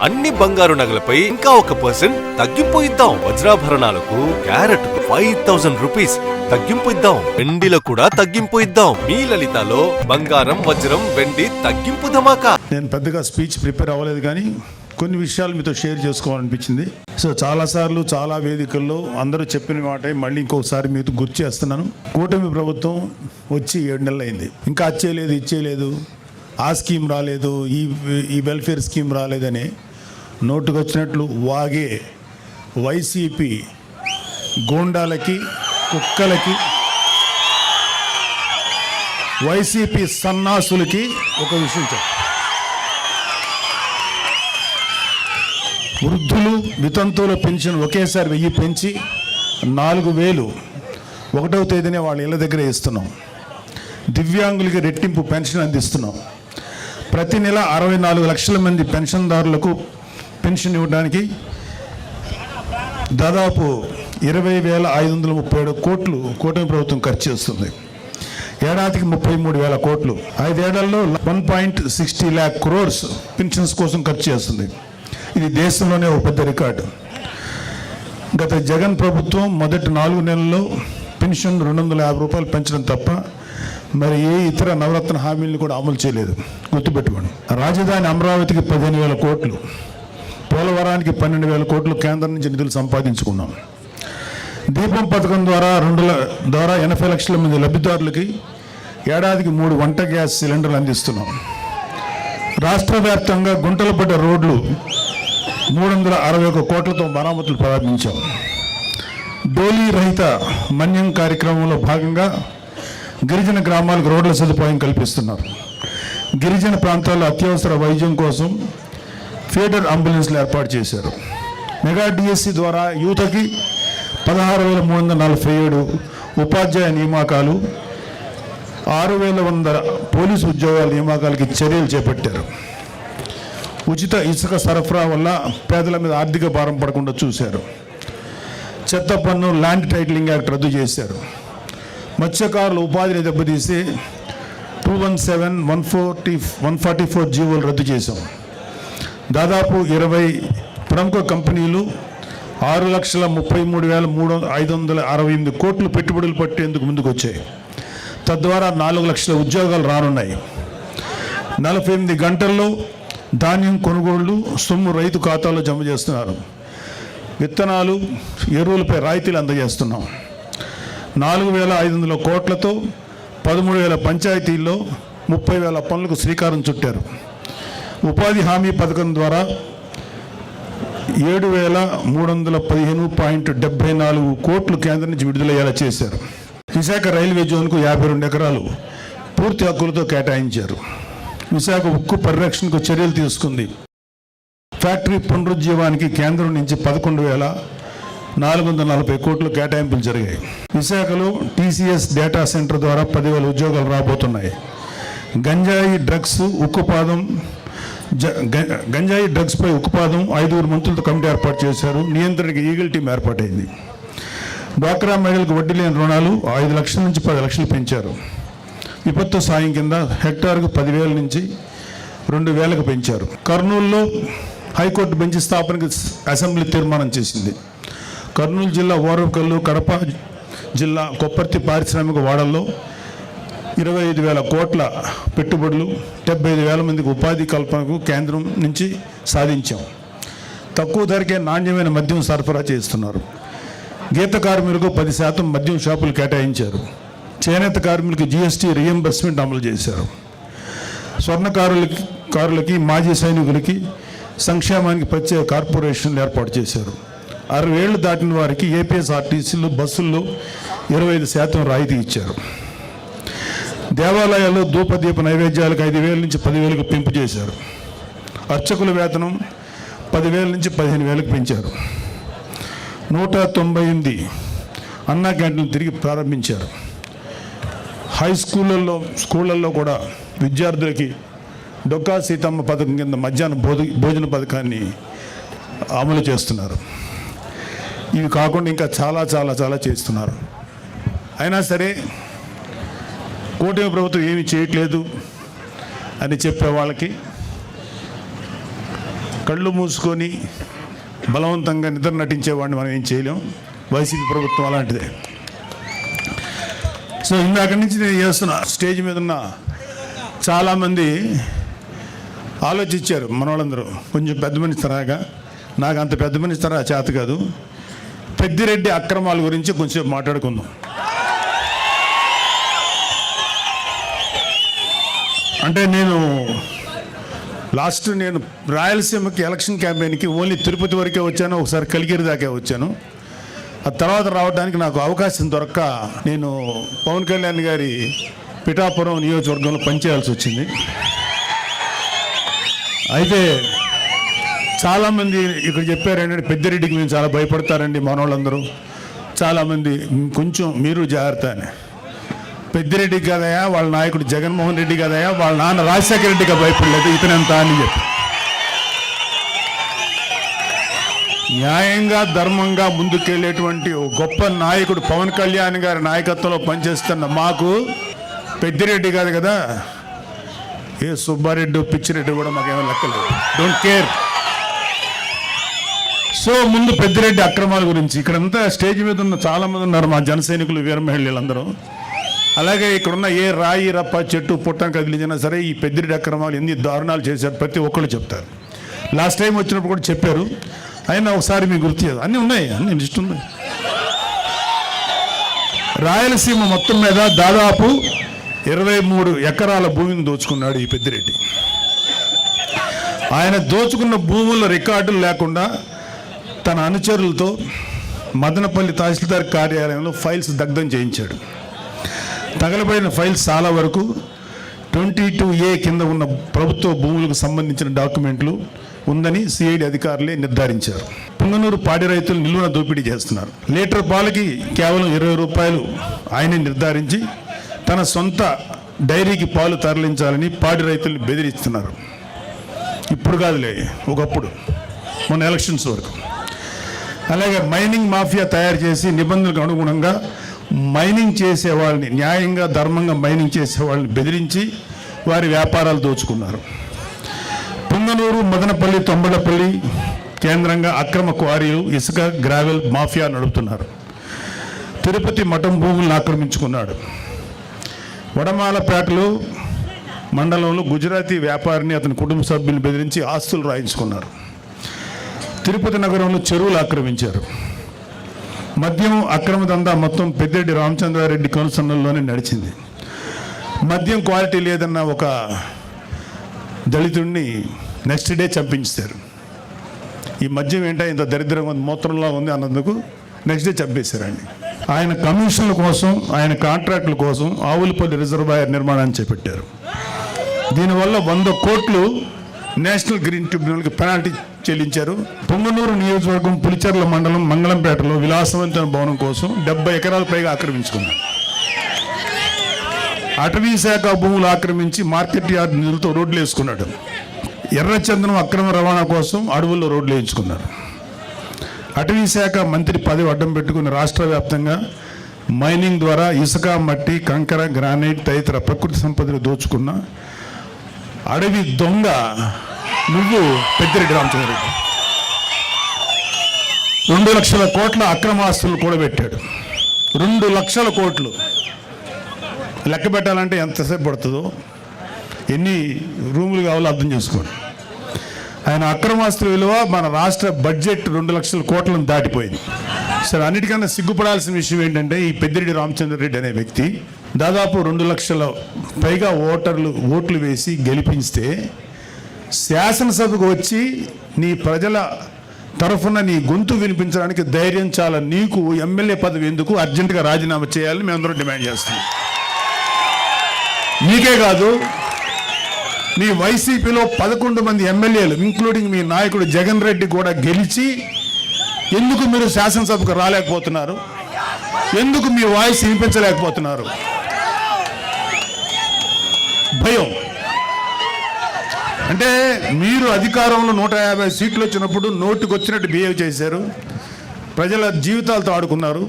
అన్ని బంగారు నగలపై ఇంకా 1% తగ్గింపు ఇద్దాం. వజ్రాభరణాలకు క్యారెట్ 5000 రూపీస్ తగ్గింపు ఇద్దాం. వెండిలో కూడా తగ్గింపు ఇద్దాం. మీ లలితలో బంగారం, వజ్రం, వెండి తగ్గింపు ధమాకా. నేను పెద్దగా స్పీచ్ ప్రిపేర్ అవ్వలేదు, కానీ కొన్ని విషయాలు మీతో షేర్ చేసుకోవాలనిపించింది. సో చాలాసార్లు చాలా వేదికల్లో అందరూ చెప్పిన మాట మళ్ళీ ఇంకొకసారి మీతో గుర్తు చేస్తున్నాను. కూటమి ప్రభుత్వం వచ్చి 7 నెలలు అయింది. ఇంకా అచ్చేయలేదు, ఇచ్చేయలేదు, ఆ స్కీమ్ రాలేదు, ఈ వెల్ఫేర్ స్కీమ్ రాలేదని నోటుకు వచ్చినట్లు వాగే వైసీపీ గూండాలకి, కుక్కలకి, వైసీపీ సన్నాసులకి ఒక విషయం చెప్పు. వృద్ధులు, వితంతువుల పెన్షన్ ఒకేసారి 1000 పెంచి 4000 1వ తేదీనే వాళ్ళ ఇళ్ళ దగ్గర ఇస్తున్నాం. దివ్యాంగులకి రెట్టింపు పెన్షన్ అందిస్తున్నాం. ప్రతి నెల 64 లక్షల మంది పెన్షన్దారులకు పెన్షన్ ఇవ్వడానికి దాదాపు 20,537 కోట్లు కూటమి ప్రభుత్వం ఖర్చు చేస్తుంది. ఏడాదికి 33,000 కోట్లు. 5 ఏళ్లలో 1.60 lakh crores పెన్షన్స్ కోసం ఖర్చు చేస్తుంది. ఇది దేశంలోనే ఒక పెద్ద రికార్డు. గత జగన్ ప్రభుత్వం మొదటి 4 నెలల్లో పెన్షన్ 250 రూపాయలు పెంచడం తప్ప మరి ఏ ఇతర నవరత్న హామీలను కూడా అమలు చేయలేదు. గుర్తుపెట్టుకోండి. రాజధాని అమరావతికి 15,000 కోట్లు, పోలవరానికి 12,000 కోట్లు కేంద్రం నుంచి నిధులు సంపాదించుకున్నాం. దీపం పథకం ద్వారా 80 లక్షల మంది లబ్ధిదారులకి ఏడాదికి 3 వంట గ్యాస్ సిలిండర్లు అందిస్తున్నాం. రాష్ట్ర వ్యాప్తంగా గుంటలు పడ్డ రోడ్లు 361 కోట్లతో మరామతులు ప్రారంభించాం. డోలీ రహిత మన్యం కార్యక్రమంలో భాగంగా గిరిజన గ్రామాలకు రోడ్ల సదుపాయం కల్పిస్తున్నారు. గిరిజన ప్రాంతాల్లో అత్యవసర వైద్యం కోసం ఫీడర్ అంబులెన్స్లు ఏర్పాటు చేశారు. మెగా డిఎస్సి ద్వారా యువతకి 16,347 ఉపాధ్యాయ నియామకాలు, 6,100 పోలీసు ఉద్యోగాల నియామకాలకి చర్యలు చేపట్టారు. ఉచిత ఇసుక సరఫరా వల్ల పేదల మీద ఆర్థిక భారం పడకుండా చూశారు. చెత్త పన్ను, ల్యాండ్ టైటిలింగ్ యాక్ట్ రద్దు చేశారు. మత్స్యకారుల ఉపాధిని దెబ్బతీసి 217, 144 జీవోలు రద్దు చేశాం. దాదాపు 20 ప్రముఖ కంపెనీలు 6,33,568 కోట్లు పెట్టుబడులు పట్టేందుకు ముందుకు వచ్చాయి. తద్వారా 4 లక్షల ఉద్యోగాలు రానున్నాయి. 48 గంటల్లో ధాన్యం కొనుగోళ్లు సొమ్ము రైతు ఖాతాలో జమ చేస్తున్నారు. విత్తనాలు, ఎరువులపై రాయితీలు అందజేస్తున్నాం. 4,500 కోట్లతో 13,000 పంచాయతీల్లో 30,000 పనులకు శ్రీకారం చుట్టారు. ఉపాధి హామీ పథకం ద్వారా 7,315.74 కోట్లు కేంద్రం నుంచి విడుదలయ్యేలా చేశారు. విశాఖ రైల్వే జోన్కు 52 ఎకరాలు పూర్తి హక్కులతో కేటాయించారు. విశాఖ ఉక్కు పరిరక్షణకు చర్యలు తీసుకుంది. ఫ్యాక్టరీ పునరుజ్జీవానికి కేంద్రం నుంచి 11,440 కోట్లు కేటాయింపులు జరిగాయి. విశాఖలో టీసీఎస్ డేటా సెంటర్ ద్వారా 10,000 ఉద్యోగాలు రాబోతున్నాయి. గంజాయి డ్రగ్స్పై ఉక్కుపాదం 5 మంత్రులతో కమిటీ ఏర్పాటు చేశారు. నియంత్రణకి ఈగల్ టీం ఏర్పాటైంది. డ్వాక్రా మహిళలకు వడ్డీ లేని రుణాలు 5 లక్షల నుంచి 10 లక్షలు పెంచారు. విపత్తు సాయం కింద హెక్టార్కు 10,000 నుంచి 2,000కు పెంచారు. కర్నూలులో హైకోర్టు బెంచ్ స్థాపనకు అసెంబ్లీ తీర్మానం చేసింది. కర్నూలు జిల్లా ఓరవకల్లు, కడప జిల్లా కొప్పర్తి పారిశ్రామిక వాడల్లో 25,000 కోట్ల పెట్టుబడులు, 75,000 మందికి ఉపాధి కల్పనకు కేంద్రం నుంచి సాధించాం. తక్కువ ధరకే నాణ్యమైన మద్యం సరఫరా చేస్తున్నారు. గీత కార్మికులకు 10% మద్యం షాపులు కేటాయించారు. చేనేత కార్మికులకు జీఎస్టీ రీఎంబర్స్మెంట్ అమలు చేశారు. స్వర్ణకారులకి, మాజీ సైనికులకి సంక్షేమానికి ప్రత్యేక కార్పొరేషన్లు ఏర్పాటు చేశారు. 60 ఏళ్లు దాటిన వారికి ఏపీఎస్ఆర్టీసీలు, బస్సుల్లో 25% రాయితీ ఇచ్చారు. దేవాలయాల్లో ధూపదీప నైవేద్యాలకు 5,000 నుంచి 10,000కు పెంపు చేశారు. అర్చకుల వేతనం 10,000 నుంచి 15,000కు పెంచారు. 198 అన్నా క్యాంటీన్లు తిరిగి ప్రారంభించారు. స్కూళ్ళల్లో కూడా విద్యార్థులకి డొక్కా సీతమ్మ పథకం కింద మధ్యాహ్న భోజన పథకాన్ని అమలు చేస్తున్నారు. ఇవి కాకుండా ఇంకా చాలా చాలా చాలా చేస్తున్నారు. అయినా సరే కూటమి ప్రభుత్వం ఏమీ చేయట్లేదు అని చెప్పే వాళ్ళకి కళ్ళు మూసుకొని బలవంతంగా నిద్ర నటించేవాడిని మనం ఏం చేయలేం. వైసీపీ ప్రభుత్వం అలాంటిదే. సో ఇందాక నుంచి నేను చేస్తున్న స్టేజ్ మీద ఉన్న చాలామంది ఆలోచించారు. మన వాళ్ళందరూ కొంచెం పెద్ద మనిషి తరాగా, నాకు అంత పెద్ద మనిషి తరా చేత కాదు. పెద్దిరెడ్డి అక్రమాల గురించి కొంచెం మాట్లాడుకుందాం. అంటే నేను రాయలసీమకి ఎలక్షన్ క్యాంపెయిన్కి ఓన్లీ తిరుపతి వరకే వచ్చాను, ఒకసారి కలిగిరి దాకే వచ్చాను. ఆ తర్వాత రావడానికి నాకు అవకాశం దొరక్క నేను పవన్ కళ్యాణ్ గారి పిఠాపురం నియోజకవర్గంలో పనిచేయాల్సి వచ్చింది. అయితే చాలామంది ఇక్కడ చెప్పారు ఏంటంటే పెద్దిరెడ్డికి మేము చాలా భయపడతారండి మనోళ్ళందరూ. చాలామంది కొంచెం మీరు జాగ్రత్త అని. పెద్దిరెడ్డి కదయా, వాళ్ళ నాయకుడు జగన్మోహన్ రెడ్డి కదయా, వాళ్ళ నాన్న రాజశేఖర రెడ్డిగా భయపడలేదు, ఇతనంత అని చెప్పి. న్యాయంగా ధర్మంగా ముందుకెళ్ళేటువంటి ఓ గొప్ప నాయకుడు పవన్ కళ్యాణ్ గారి నాయకత్వంలో పనిచేస్తున్న మాకు పెద్దిరెడ్డి కాదు కదా, ఏ సుబ్బారెడ్డి పిచ్చిరెడ్డి కూడా మాకేమో లెక్కలేదు. Don't care. సో ముందు పెద్దిరెడ్డి అక్రమాల గురించి ఇక్కడంతా స్టేజ్ మీద ఉన్న చాలామంది ఉన్నారు మా జన సైనికులు, వీర మహిళలందరూ. అలాగే ఇక్కడున్న ఏ రాయి రప్ప చెట్టు పుట్టం కదిలించినా సరే ఈ పెద్దిరెడ్డి అక్రమాలు ఎన్ని దారుణాలు చేశారు ప్రతి ఒక్కళ్ళు చెప్తారు. లాస్ట్ టైం వచ్చినప్పుడు కూడా చెప్పారు. అయినా ఒకసారి మీకు గుర్తు చేయదు, అన్నీ ఉన్నాయి, అన్ని లిస్ట్ ఉన్నాయి. రాయలసీమ మొత్తం మీద దాదాపు 23 ఎకరాల భూమిని దోచుకున్నాడు ఈ పెద్దిరెడ్డి. ఆయన దోచుకున్న భూముల రికార్డులు లేకుండా తన అనుచరులతో మదనపల్లి తహసీల్దార్ కార్యాలయంలో ఫైల్స్ దగ్ధం చేయించాడు. తగలబడిన ఫైల్స్ చాలా వరకు 22A కింద ఉన్న ప్రభుత్వ భూములకు సంబంధించిన డాక్యుమెంట్లు ఉందని సిఐడి అధికారులే నిర్ధారించారు. పుంగనూరు పాడి రైతులు నిలువున దోపిడీ చేస్తున్నారు. లీటర్ పాలకి కేవలం 20 రూపాయలు ఆయనే నిర్ధారించి తన సొంత డైరీకి పాలు తరలించాలని పాడి రైతుల్ని బెదిరిస్తున్నారు. ఇప్పుడు కాదులే, ఒకప్పుడు మొన్న ఎలక్షన్స్ వరకు. అలాగే మైనింగ్ మాఫియా తయారు చేసి నిబంధనలకు అనుగుణంగా మైనింగ్ చేసే వాళ్ళని, న్యాయంగా ధర్మంగా మైనింగ్ చేసే వాళ్ళని బెదిరించి వారి వ్యాపారాలు దోచుకున్నారు. పుంగనూరు, మదనపల్లి, తొంబలపల్లి కేంద్రంగా అక్రమ క్వారీలు, ఇసుక, గ్రావెల్ మాఫియా నడుపుతున్నారు. తిరుపతి మఠం భూములను ఆక్రమించుకున్నాడు. వడమాలపేటలో మండలంలో గుజరాతీ వ్యాపారిని అతని కుటుంబ సభ్యులను బెదిరించి ఆస్తులు రాయించుకున్నారు. తిరుపతి నగరంలో చెరువులు ఆక్రమించారు. మద్యం అక్రమ దందా మొత్తం పెద్దిరెడ్డి రామచంద్రారెడ్డి కనుసన్నల్లోనే నడిచింది. మద్యం క్వాలిటీ లేదన్న ఒక దళితుడిని నెక్స్ట్ డే చంపించారు. ఈ మద్యం ఏంటో ఇంత దరిద్రంగా ఉంది, మూత్రంలో ఉంది అన్నందుకు నెక్స్ట్ డే చంపేశారండి. ఆయన కమిషన్ల కోసం, ఆయన కాంట్రాక్టుల కోసం ఆవులపల్లి రిజర్వాయర్ నిర్మాణాన్ని చేపట్టారు. దీనివల్ల 100 కోట్లు నేషనల్ గ్రీన్ ట్రిబ్యునల్కి పెనాల్టీ చెల్లించారు. పొంగనూరు నియోజకవర్గం పులిచెర్ల మండలం మంగళంపేటలో విలాసవంతమైన భవనం కోసం 70 ఎకరాల పైగా ఆక్రమించుకున్నారు. అటవీ శాఖ భూములు ఆక్రమించి మార్కెట్ యార్డ్ నిధులతో రోడ్లు వేసుకున్నాడు. ఎర్రచందనం అక్రమ రవాణా కోసం అడవుల్లో రోడ్లు వేయించుకున్నారు. అటవీ శాఖ మంత్రి పదవి అడ్డం పెట్టుకుని రాష్ట్ర వ్యాప్తంగా మైనింగ్ ద్వారా ఇసుక, మట్టి, కంకర, గ్రానైట్ తదితర ప్రకృతి సంపదలు దోచుకున్న అడవి దొంగ నువ్వు పెద్దిరెడ్డి రామచంద్రరెడ్డి. 2 లక్షల కోట్ల అక్రమాస్తులు కూడబెట్టాడు. 2 లక్షల కోట్లు లెక్క పెట్టాలంటే ఎంతసేపు పడుతుందో, ఎన్ని రూములు కావాలో అర్థం చేసుకోండి. ఆయన అక్రమాస్తుల విలువ మన రాష్ట్ర బడ్జెట్ 2 లక్షల కోట్లను దాటిపోయింది. సరే, అన్నిటికన్నా సిగ్గుపడాల్సిన విషయం ఏంటంటే ఈ పెద్దిరెడ్డి రామచంద్రరెడ్డి అనే వ్యక్తి దాదాపు 2 లక్షల పైగా ఓట్లు వేసి గెలిపిస్తే శాసనసభకు వచ్చి నీ ప్రజల తరఫున నీ గొంతు వినిపించడానికి ధైర్యం చాలా. నీకు ఎమ్మెల్యే పదవి ఎందుకు? అర్జెంటుగా రాజీనామా చేయాలని మేమందరం డిమాండ్ చేస్తున్నాం. నీకే కాదు, మీ వైసీపీలో 11 మంది ఎమ్మెల్యేలు ఇంక్లూడింగ్ మీ నాయకుడు జగన్ రెడ్డి కూడా గెలిచి ఎందుకు మీరు శాసనసభకు రాలేకపోతున్నారు? ఎందుకు మీ వాయిస్ వినిపించలేకపోతున్నారు? భయం. అంటే మీరు అధికారంలో 150 సీట్లు వచ్చినప్పుడు నోటికి వచ్చినట్టు బిహేవ్ చేశారు, ప్రజల జీవితాలతో ఆడుకున్నారు.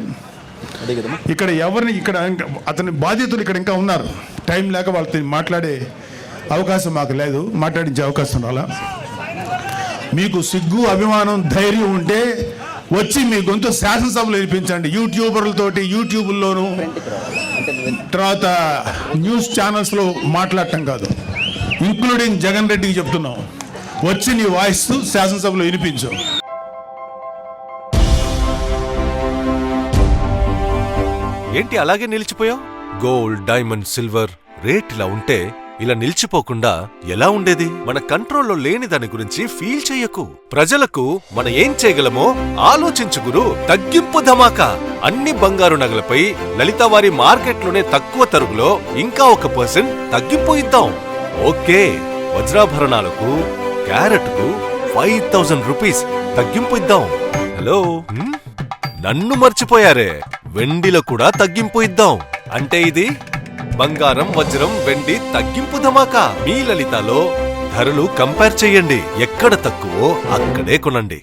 ఇక్కడ ఎవరిని, ఇక్కడ అతని బాధితులు ఇక్కడ ఇంకా ఉన్నారు. టైం లేక వాళ్ళతో మాట్లాడే అవకాశం మాకు లేదు, మాట్లాడించే అవకాశం రాలా. మీకు సిగ్గు, అభిమానం, ధైర్యం ఉంటే వచ్చి మీ గొంతు శాసనసభలో వినిపించండి. యూట్యూబర్లతోటి యూట్యూబ్లోను తర్వాత న్యూస్ ఛానల్స్లో మాట్లాడటం కాదు. ఇంక్లూడింగ్ జగన్ రెడ్డికి చెప్తున్నాం, వచ్చి నీ వాయిస్ శాసనసభలో వినిపించు. ఏంటి అలాగే నిలిచిపోయావు? గోల్డ్, డైమండ్, సిల్వర్ రేట్ ఇలా ఉంటే ఇలా నిలిచిపోకుండా ఎలా ఉండేది? మన కంట్రోల్లో లేని దాని గురించి ఫీల్ చెయ్యకు. ప్రజలకు మనం ఏం చేయగలమో ఆలోచించు గురు. తగ్గింపు ధమాకా. అన్ని బంగారు నగలపై లలితవారి మార్కెట్లోనే తక్కువ తరుగులో ఇంకా 1% తగ్గింపు ఇద్దాం. ఓకే, వజ్రాభరణాలకు క్యారెట్కు 5000 రూపీస్ తగ్గింపు ఇద్దాం. హలో, నన్ను మర్చిపోయారే. వెండిలో కూడా తగ్గింపు ఇద్దాం. అంటే ఇది బంగారం, వజ్రం, వెండి తగ్గింపు ధమాకా. మీ లలితలో ధరలు కంపేర్ చెయ్యండి. ఎక్కడ తక్కువో అక్కడే కొనండి.